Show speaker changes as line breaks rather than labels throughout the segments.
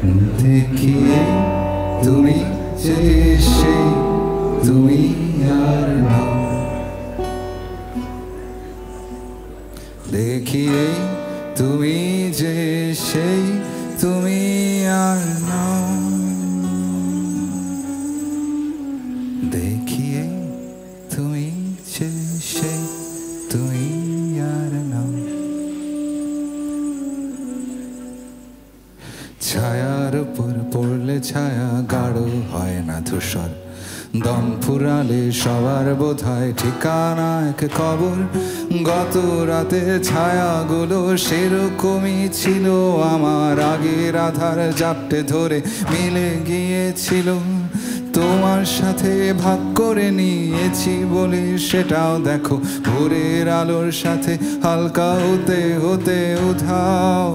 দেখিয়ে তুমি যে সেই তুমি আর নাও, দেখিয়ে তুমি যে সেই তুমি আর নাও, দেখিয়ে তুমি যে সেই তুমি আর নাও। ছায়ার উপর পড়লে ছায়া গাঢ় হয় না ধূসর, দম ফুরালে সবার বোধহয় ঠিকানা এক কবর। গত রাতে ছায়াগুলো সেরকমই ছিল, আমার আগের আধার জাপটে ধরে মিলে গিয়েছিল। তোমার সাথে ভাগ করে নিয়েছি বলে সেটাও দেখো, ভোরের আলোর সাথে হালকা হতে হতে উধাও।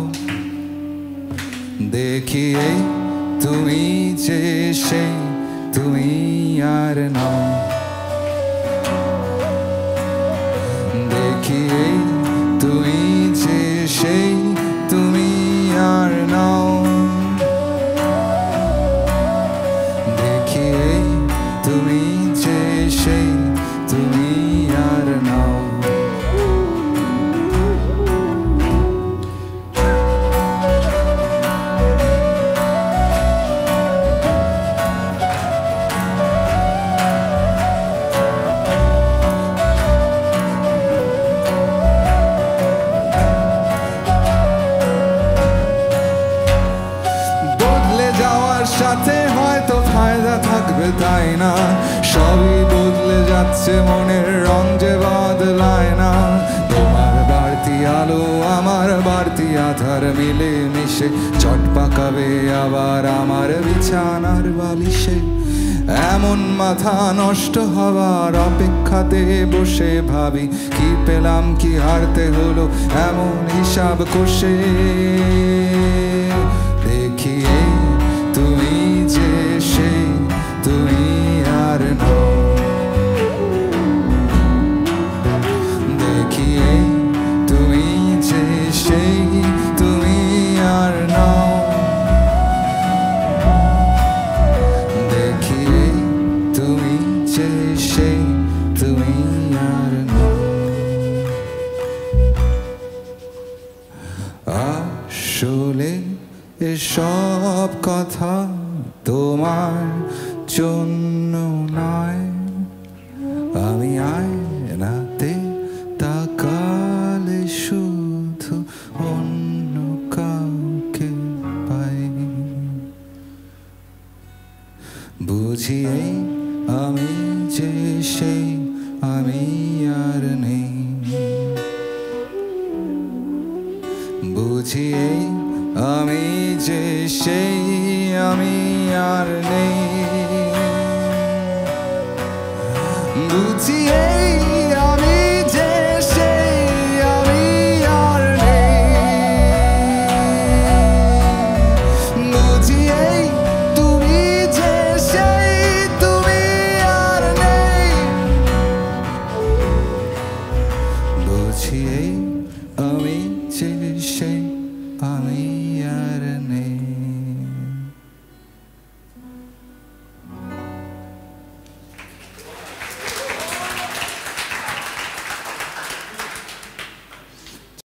দেখিয়ে তুমি যে সেই তুমি আর নাও, দেখিয়ে তুমি যে সেই তুমি আর নাও, দেখিয়ে তুমি যে সেই তুমি আর নাও। সাথে হয়তো ফায়দা থাকবে তাই না, সবই বদলে যাচ্ছে মনের রং যে বদলায় না। তোমার বাড়তি আলো আমার বাড়তি আধার মিলে মিশে চট পাকাবে আবার আমার বিছানার বালিশে। এমন মাথা নষ্ট হওয়ার অপেক্ষাতে বসে ভাবি, কি পেলাম কি হারতে হলো এমন হিসাব কষে। দেখিয়ে তুমি যে সেই তুমি আর নাও, দেখিয়ে তুমি যে সেই তুমি আর নাও, দেখিয়ে তুমি যে সেই তুমি আর নাও। আসলে এসব কথা তোমার জন্য নয়, আমি আয়নাতে তাকালে শুধু অন্য কাউকে পাই। বুঝিয়ে আমি যে সেই আমি আর নেই, বুঝিয়ে আমি যে সেই আমি আর নেই, বুঝিয়ে